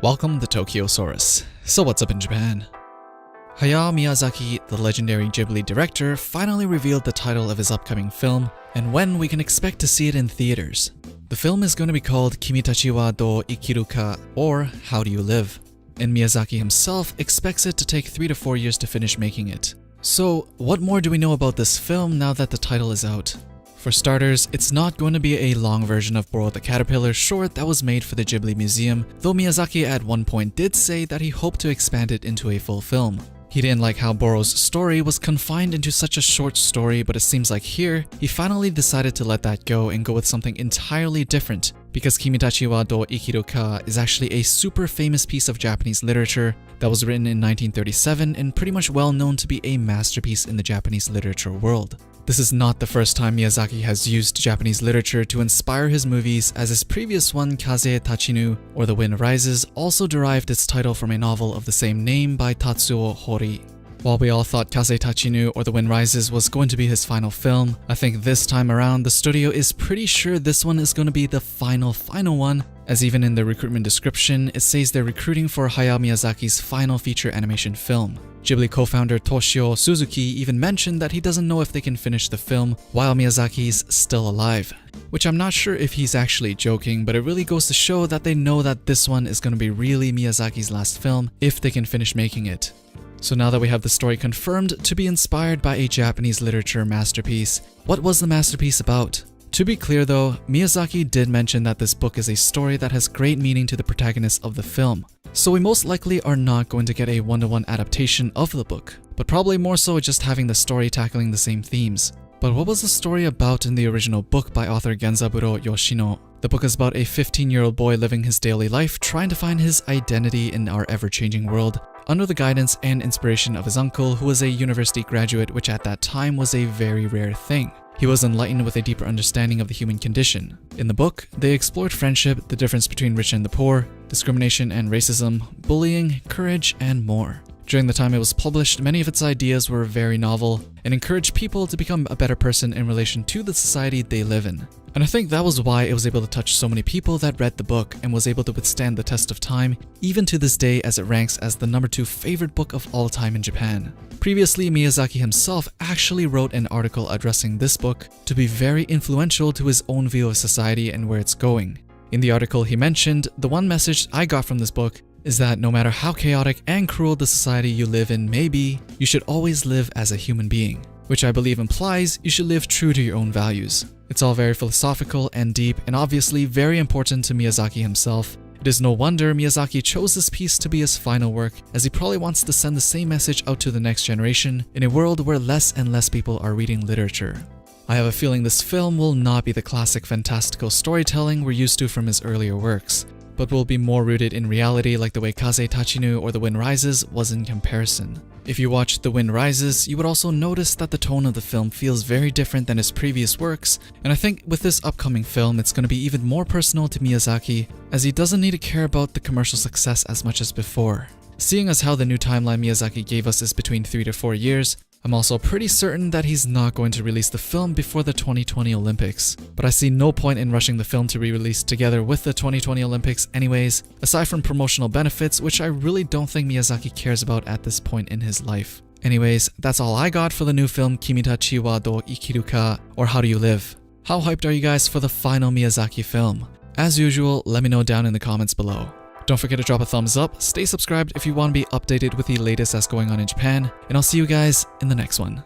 Welcome to Tokyosaurus. So what's up in Japan? Hayao Miyazaki, the legendary Ghibli director, finally revealed the title of his upcoming film and when we can expect to see it in theaters. The film is going to be called Kimi tachi wa do ikiru ka, or How Do You Live? And Miyazaki himself expects it to take 3 to 4 years to finish making it. So what more do we know about this film now that the title is out? For starters, it's not going to be a long version of Boro the Caterpillar short that was made for the Ghibli Museum, though Miyazaki at one point did say that he hoped to expand it into a full film. He didn't like how Boro's story was confined into such a short story, but it seems like here, he finally decided to let that go and go with something entirely different, because Kimi tachi wa do ikiru ka is actually a super famous piece of Japanese literature that was written in 1937 and pretty much well known to be a masterpiece in the Japanese literature world. This is not the first time Miyazaki has used Japanese literature to inspire his movies, as his previous one, Kaze Tachinu, or The Wind Rises, also derived its title from a novel of the same name by Tatsuo Hori. While we all thought Kaze Tachinu or The Wind Rises was going to be his final film, I think this time around the studio is pretty sure this one is going to be the final one, as even in the recruitment description, it says they're recruiting for Hayao Miyazaki's final feature animation film. Ghibli co-founder Toshio Suzuki even mentioned that he doesn't know if they can finish the film while Miyazaki's still alive. Which I'm not sure if he's actually joking, but it really goes to show that they know that this one is going to be really Miyazaki's last film if they can finish making it. So now that we have the story confirmed to be inspired by a Japanese literature masterpiece, what was the masterpiece about? To be clear though, Miyazaki did mention that this book is a story that has great meaning to the protagonist of the film. So we most likely are not going to get a one-to-one adaptation of the book, but probably more so just having the story tackling the same themes. But what was the story about in the original book by author Genzaburo Yoshino? The book is about a 15-year-old boy living his daily life trying to find his identity in our ever-changing world, under the guidance and inspiration of his uncle, who was a university graduate, which at that time was a very rare thing. He was enlightened with a deeper understanding of the human condition. In the book, they explored friendship, the difference between rich and the poor, discrimination and racism, bullying, courage, and more. During the time it was published, many of its ideas were very novel and encouraged people to become a better person in relation to the society they live in. And I think that was why it was able to touch so many people that read the book and was able to withstand the test of time, even to this day, as it ranks as the #2 favorite book of all time in Japan. Previously, Miyazaki himself actually wrote an article addressing this book to be very influential to his own view of society and where it's going. In the article he mentioned, the one message I got from this book is that no matter how chaotic and cruel the society you live in may be, you should always live as a human being, which I believe implies you should live true to your own values. It's all very philosophical and deep, and obviously very important to Miyazaki himself. It is no wonder Miyazaki chose this piece to be his final work, as he probably wants to send the same message out to the next generation in a world where less and less people are reading literature. I have a feeling this film will not be the classic fantastical storytelling we're used to from his earlier works, but will be more rooted in reality like the way Kaze Tachinu or The Wind Rises was in comparison. If you watched The Wind Rises, you would also notice that the tone of the film feels very different than his previous works, and I think with this upcoming film it's going to be even more personal to Miyazaki, as he doesn't need to care about the commercial success as much as before. Seeing as how the new timeline Miyazaki gave us is between 3 to 4 years, I'm also pretty certain that he's not going to release the film before the 2020 Olympics. But I see no point in rushing the film to be released together with the 2020 Olympics anyways, aside from promotional benefits, which I really don't think Miyazaki cares about at this point in his life. Anyways, that's all I got for the new film Kimi tachi wa do ikiru ka, or How Do You Live? How hyped are you guys for the final Miyazaki film? As usual, let me know down in the comments below. Don't forget to drop a thumbs up, stay subscribed if you want to be updated with the latest that's going on in Japan, and I'll see you guys in the next one.